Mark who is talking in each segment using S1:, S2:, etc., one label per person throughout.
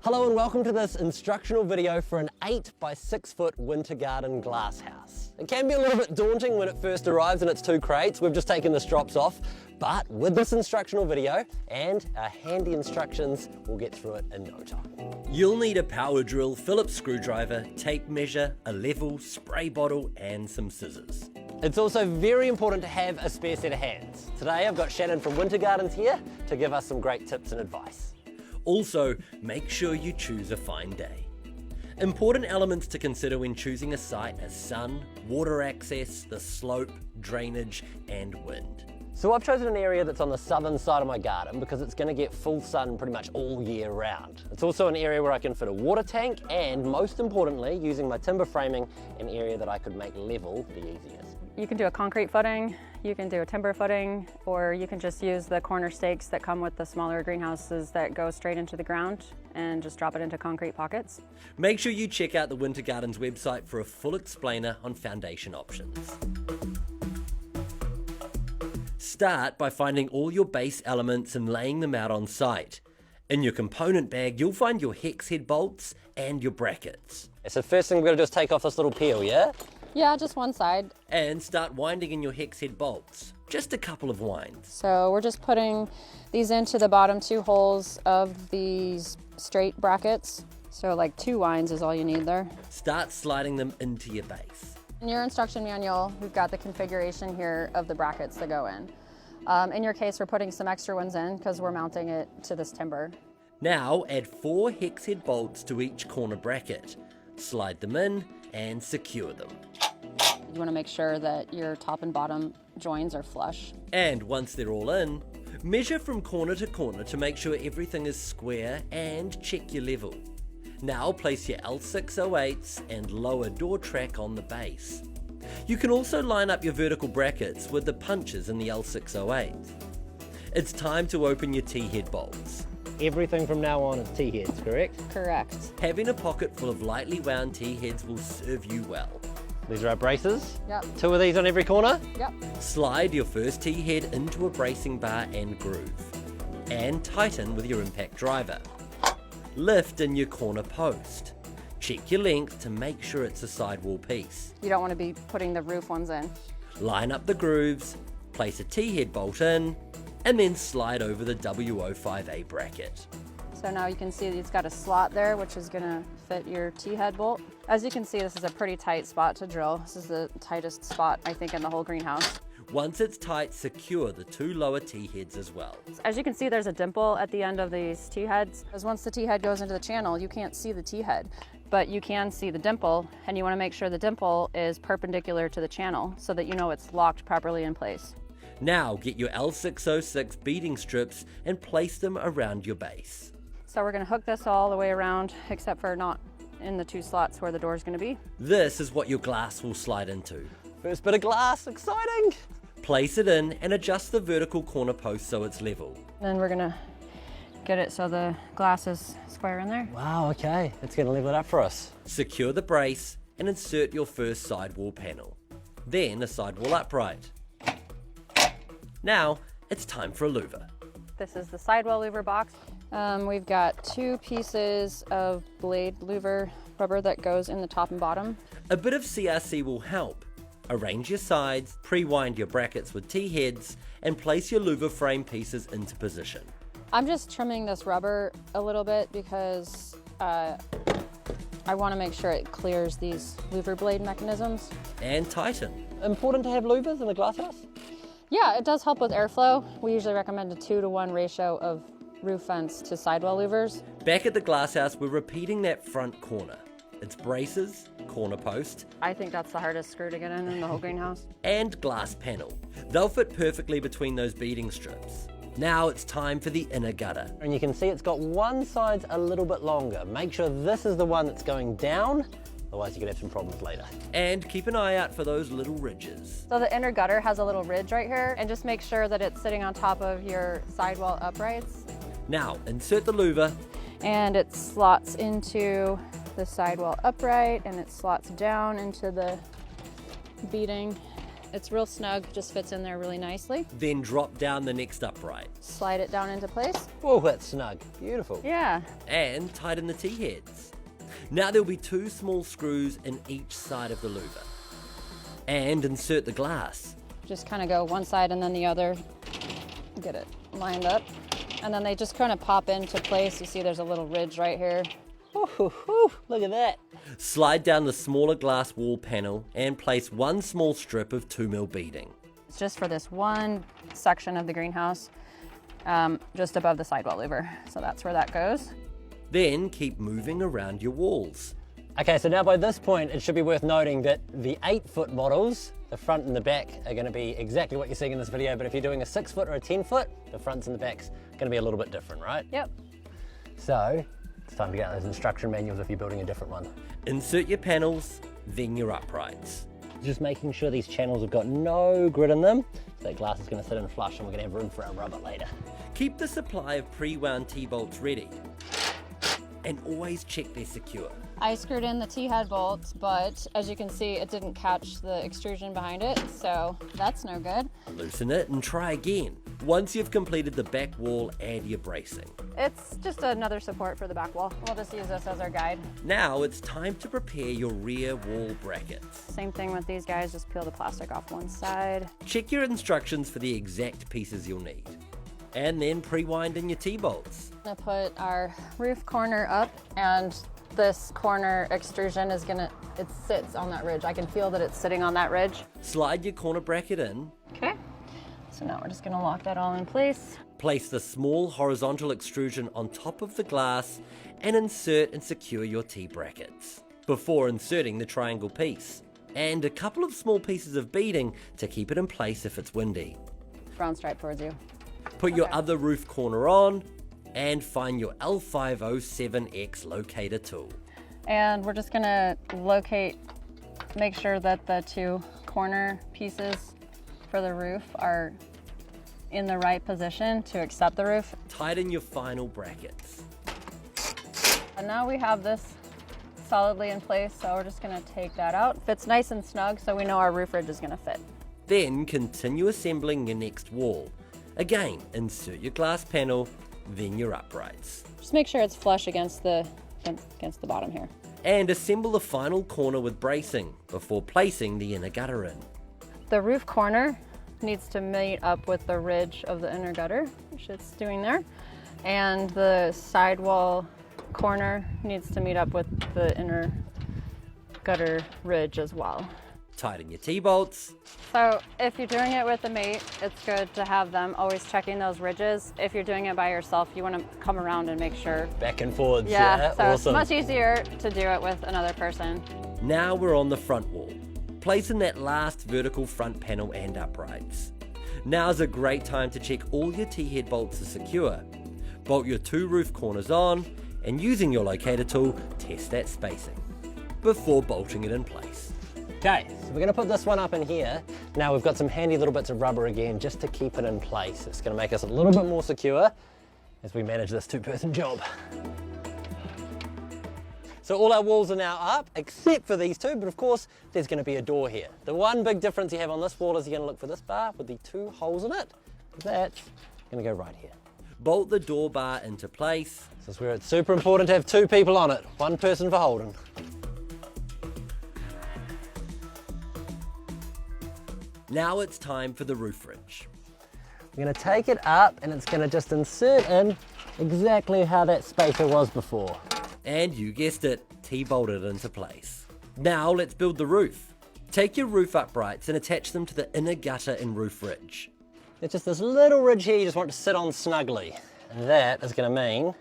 S1: Hello and welcome to this instructional video for an 8 by 6 foot winter garden glass house. It can be a little bit daunting when it first arrives and it's 2 crates. We've just taken the strops off, but with this instructional video and our handy instructions, we'll get through it in no time.
S2: You'll need a power drill, Phillips screwdriver, tape measure, a level, spray bottle and some scissors.
S1: It's also very important to have a spare set of hands. Today I've got Shannon from WinterGardenz here to give us some great tips and advice.
S2: Also, make sure you choose a fine day. Important elements to consider when choosing a site are sun, water access, the slope, drainage, and wind.
S1: So I've chosen an area that's on the southern side of my garden because it's going to get full sun pretty much all year round. It's also an area where I can fit a water tank and, most importantly, using my timber framing, an area that I could make level the easiest.
S3: You can do a concrete footing, you can do a timber footing, or you can just use the corner stakes that come with the smaller greenhouses that go straight into the ground and just drop it into concrete pockets.
S2: Make sure you check out the WinterGardenz website for a full explainer on foundation options. Start by finding all your base elements and laying them out on site. In your component bag, you'll find your hex head bolts and your brackets.
S1: So first thing we're going to do is take off this little peel, yeah?
S3: Yeah, just one side.
S2: And start winding in your hex head bolts. Just a couple of winds.
S3: So we're just putting these into the bottom 2 holes of these straight brackets. So like 2 winds is all you need there.
S2: Start sliding them into your base.
S3: In your instruction manual, we've got the configuration here of the brackets that go in. In your case, we're putting some extra ones in because we're mounting it to this timber.
S2: Now add 4 hex head bolts to each corner bracket. Slide them in and secure them.
S3: You want to make sure that your top and bottom joins are flush.
S2: And once they're all in, measure from corner to make sure everything is square and check your level. Now place your L608s and lower door track on the base. You can also line up your vertical brackets with the punches in the L608. It's time to open your T-head bolts.
S1: Everything from now on is T-heads, correct?
S3: Correct.
S2: Having a pocket full of lightly wound T-heads will serve you well.
S1: These are our braces.
S3: Yep.
S1: 2 of these on every corner.
S3: Yep.
S2: Slide your first T-head into a bracing bar and groove. And tighten with your impact driver. Lift in your corner post. Check your length to make sure it's a sidewall piece.
S3: You don't want to be putting the roof ones in.
S2: Line up the grooves, place a T-head bolt in, and then slide over the W05A bracket.
S3: So now you can see it's got a slot there, which is going to fit your T-head bolt. As you can see, this is a pretty tight spot to drill. This is the tightest spot, I think, in the whole greenhouse.
S2: Once it's tight, secure the 2 lower T-heads as well.
S3: As you can see, there's a dimple at the end of these T-heads. Because once the T-head goes into the channel, you can't see the T-head, but you can see the dimple, and you want to make sure the dimple is perpendicular to the channel so that you know it's locked properly in place.
S2: Now get your L606 beading strips and place them around your base.
S3: So we're going to hook this all the way around, except for not in the 2 slots where the door is going to be.
S2: This is what your glass will slide into.
S1: First bit of glass, exciting!
S2: Place it in and adjust the vertical corner post so it's level.
S3: Then we're going to get it so the glass is square in there.
S1: Wow, okay. It's going to level it up for us.
S2: Secure the brace and insert your first sidewall panel. Then a sidewall upright. Now it's time for a louver.
S3: This is the sidewall louver box. We've got 2 pieces of blade louver rubber that goes in the top and bottom.
S2: A bit of CRC will help. Arrange your sides, pre-wind your brackets with T-heads, and place your louver frame pieces into position.
S3: I'm just trimming this rubber a little bit because I want to make sure it clears these louver blade mechanisms.
S2: And tighten.
S1: Important to have louvers in a glass house?
S3: Yeah, it does help with airflow. We usually recommend a 2-to-1 ratio of roof vents to sidewall louvers.
S2: Back at the glass house, we're repeating that front corner. It's braces, corner post,
S3: I think that's the hardest screw to get in the whole greenhouse.
S2: and glass panel. They'll fit perfectly between those beading strips. Now it's time for the inner gutter.
S1: And you can see it's got one side a little bit longer. Make sure this is the one that's going down, otherwise you could have some problems later.
S2: And keep an eye out for those little ridges.
S3: So the inner gutter has a little ridge right here, and just make sure that it's sitting on top of your sidewall uprights.
S2: Now insert the louver,
S3: And it slots into the sidewall upright, and it slots down into the beading. It's real snug, just fits in there really nicely.
S2: Then drop down the next upright
S3: Slide it down into place.
S1: Oh, that's snug. Beautiful.
S3: Yeah.
S2: and tighten the T-heads. Now there'll be 2 small screws in each side of the louver. And insert the glass.
S3: Just kind of go one side and then the other. Get it lined up. And then they just kind of pop into place. You see there's a little ridge right here.
S1: Ooh, look at that.
S2: Slide down the smaller glass wall panel and place 1 small strip of 2mm beading.
S3: It's just for this one section of the greenhouse, just above the sidewall louver. So that's where that goes.
S2: Then keep moving around your walls.
S1: Okay, so now by this point, it should be worth noting that the 8-foot models, the front and the back, are going to be exactly what you're seeing in this video, but if you're doing a 6-foot or a 10-foot, the fronts and the backs are going to be a little bit different, right?
S3: Yep.
S1: So, it's time to get out those instruction manuals if you're building a different one.
S2: Insert your panels, then your uprights.
S1: Just making sure these channels have got no grit in them, so that glass is going to sit in flush and we're going to have room for our rubber later.
S2: Keep the supply of pre-wound T-bolts ready. And always check they're secure.
S3: I screwed in the T-head bolts, but as you can see, it didn't catch the extrusion behind it, so that's no good.
S2: Loosen it and try again. Once you've completed the back wall, add your bracing.
S3: It's just another support for the back wall. We'll just use this as our guide.
S2: Now it's time to prepare your rear wall brackets.
S3: Same thing with these guys, just peel the plastic off one side.
S2: Check your instructions for the exact pieces you'll need. And then pre-wind in your T-bolts.
S3: I'm gonna put our roof corner up, and this corner extrusion is it sits on that ridge. I can feel that it's sitting on that ridge.
S2: Slide your corner bracket in.
S3: Okay. So now we're just gonna lock that all in place.
S2: Place the small horizontal extrusion on top of the glass and insert and secure your T-brackets before inserting the triangle piece. And a couple of small pieces of beading to keep it in place if it's windy.
S3: Brown stripe towards you.
S2: Put your other roof corner on and find your L507X locator tool.
S3: And we're just gonna make sure that the 2 corner pieces for the roof are in the right position to accept the roof.
S2: Tighten your final brackets.
S3: And now we have this solidly in place, so we're just gonna take that out. Fits nice and snug, so we know our roof ridge is gonna fit.
S2: Then continue assembling your next wall. Again, insert your glass panel, then your uprights.
S3: Just make sure it's flush against the bottom here.
S2: And assemble the final corner with bracing before placing the inner gutter in.
S3: The roof corner needs to meet up with the ridge of the inner gutter, which it's doing there. And the sidewall corner needs to meet up with the inner gutter ridge as well.
S2: Tighten your T-bolts.
S3: So if you're doing it with a mate, it's good to have them always checking those ridges. If you're doing it by yourself, you want to come around and make sure.
S1: Back and forwards,
S3: Yeah, so
S1: awesome.
S3: it's much easier to do it with another person.
S2: Now we're on the front wall. Place in that last vertical front panel and uprights. Now's a great time to check all your T-head bolts are secure. Bolt your 2 roof corners on, and using your locator tool, test that spacing before bolting it in place.
S1: Okay, so we're gonna put this one up in here. Now we've got some handy little bits of rubber again, just to keep it in place. It's gonna make us a little bit more secure as we manage this 2-person job. So all our walls are now up, except for these 2, but of course, there's gonna be a door here. The one big difference you have on this wall is you're gonna look for this bar with the 2 holes in it. That's gonna go right here.
S2: Bolt the door bar into place.
S1: This is where it's super important to have 2 people on it, 1 person for holding.
S2: Now it's time for the roof ridge.
S1: We're gonna take it up and it's gonna just insert in exactly how that spacer was before.
S2: And you guessed it, T-bolt it into place. Now let's build the roof. Take your roof uprights and attach them to the inner gutter and roof ridge.
S1: It's just this little ridge here you just want to sit on snugly. And that is gonna mean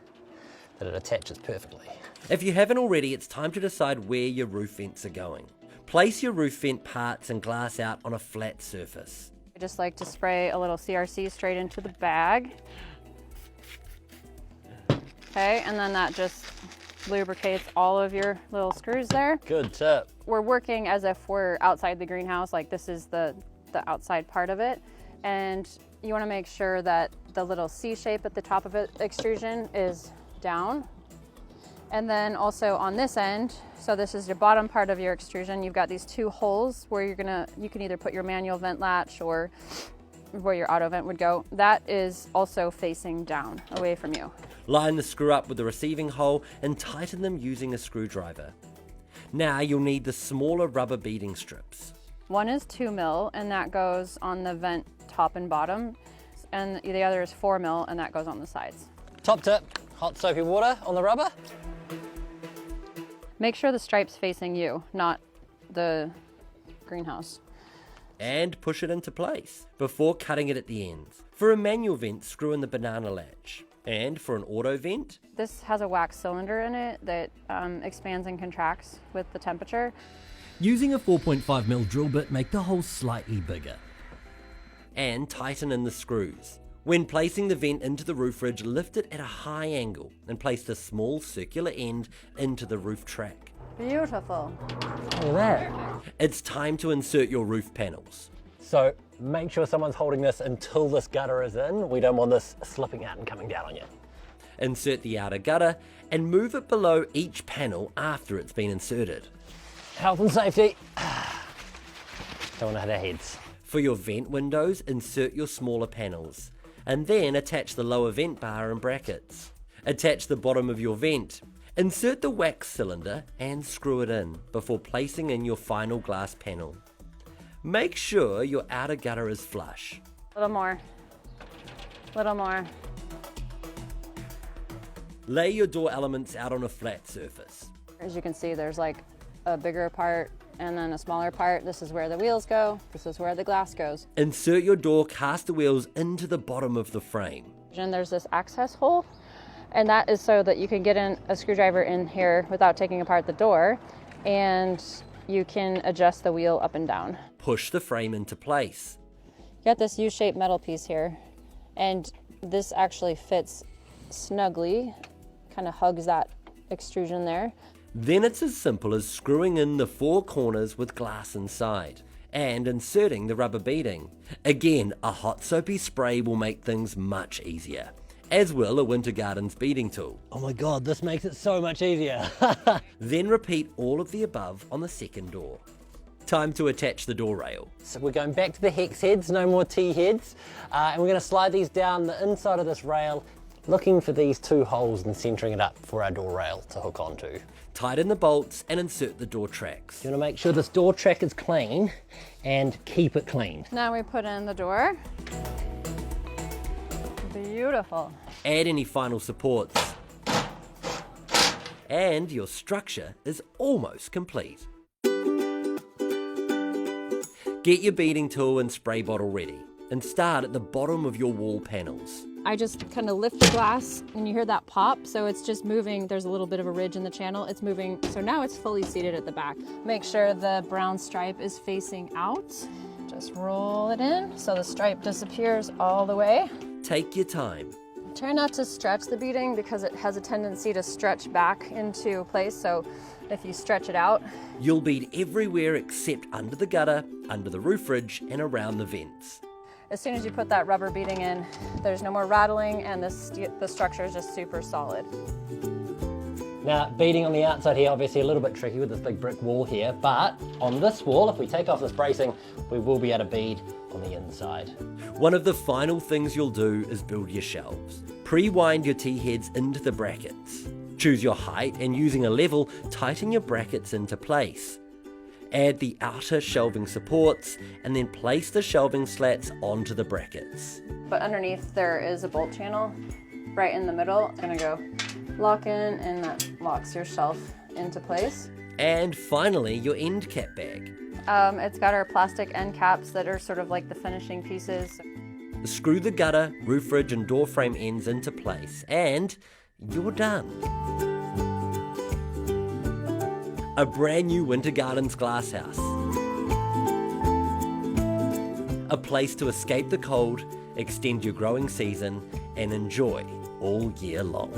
S1: that it attaches perfectly.
S2: If you haven't already, it's time to decide where your roof vents are going. Place your roof vent parts and glass out on a flat surface.
S3: I just like to spray a little CRC straight into the bag. Okay, and then that just lubricates all of your little screws there.
S1: Good tip.
S3: We're working as if we're outside the greenhouse, like this is the outside part of it. And you want to make sure that the little C shape at the top of it extrusion is down. And then also on this end, so this is your bottom part of your extrusion, you've got these 2 holes where you can either put your manual vent latch or where your auto vent would go. That is also facing down, away from you.
S2: Line the screw up with the receiving hole and tighten them using a screwdriver. Now you'll need the smaller rubber beading strips.
S3: One is 2 mil and that goes on the vent top and bottom, and the other is 4 mil and that goes on the sides.
S1: Top tip, hot soapy water on the rubber.
S3: Make sure the stripe's facing you, not the greenhouse.
S2: And push it into place before cutting it at the ends. For a manual vent, screw in the banana latch. And for an auto vent,
S3: This has a wax cylinder in it that expands and contracts with the temperature.
S2: using a 4.5mm drill bit, make the hole slightly bigger. And tighten in the screws. When placing the vent into the roof ridge, lift it at a high angle and place the small circular end into the roof track.
S3: Beautiful.
S1: Look at that.
S2: It's time to insert your roof panels.
S1: So make sure someone's holding this until this gutter is in. We don't want this slipping out and coming down on you.
S2: Insert the outer gutter and move it below each panel after it's been inserted.
S1: Health and safety. Don't want to hit our heads.
S2: For your vent windows, insert your smaller panels, and then attach the lower vent bar and brackets. Attach the bottom of your vent. Insert the wax cylinder and screw it in before placing in your final glass panel. Make sure your outer gutter is flush.
S3: A little more. Little more.
S2: Lay your door elements out on a flat surface.
S3: As you can see, there's like a bigger part and then a smaller part. This is where the wheels go. This is where the glass goes.
S2: Insert your door caster wheels into the bottom of the frame.
S3: And there's this access hole, and that is so that you can get in a screwdriver in here without taking apart the door, and you can adjust the wheel up and down.
S2: Push the frame into place.
S3: You got this U-shaped metal piece here, and this actually fits snugly, kind of hugs that extrusion there.
S2: Then it's as simple as screwing in the 4 corners with glass inside and inserting the rubber beading. Again, a hot soapy spray will make things much easier, as will a WinterGardenz beading tool.
S1: Oh my God, this makes it so much easier.
S2: Then repeat all of the above on the second door. Time to attach the door rail.
S1: So we're going back to the hex heads, no more T heads. And we're gonna slide these down the inside of this rail, looking for these 2 holes and centering it up for our door rail to hook onto.
S2: Tighten the bolts and insert the door tracks.
S1: You wanna make sure this door track is clean and keep it clean.
S3: Now we put in the door. Beautiful.
S2: Add any final supports. And your structure is almost complete. Get your beading tool and spray bottle ready and start at the bottom of your wall panels.
S3: I just kind of lift the glass and you hear that pop, so it's just moving. There's a little bit of a ridge in the channel. It's moving, so now it's fully seated at the back. Make sure the brown stripe is facing out. Just roll it in so the stripe disappears all the way.
S2: Take your time.
S3: Try not to stretch the beading because it has a tendency to stretch back into place, so if you stretch it out.
S2: You'll bead everywhere except under the gutter, under the roof ridge, and around the vents.
S3: As soon as you put that rubber beading in, there's no more rattling and the structure is just super solid.
S1: Now, beading on the outside here, obviously a little bit tricky with this big brick wall here, but on this wall, if we take off this bracing, we will be able to bead on the inside.
S2: One of the final things you'll do is build your shelves. Pre-wind your T-heads into the brackets. Choose your height and using a level, tighten your brackets into place. Add the outer shelving supports and then place the shelving slats onto the brackets.
S3: But underneath there is a bolt channel right in the middle. It's gonna go lock in and that locks your shelf into place.
S2: And finally, your end cap bag.
S3: It's got our plastic end caps that are sort of like the finishing pieces.
S2: Screw the gutter, roof ridge and door frame ends into place and you're done. A brand new WinterGardenz glasshouse. A place to escape the cold, extend your growing season and enjoy all year long.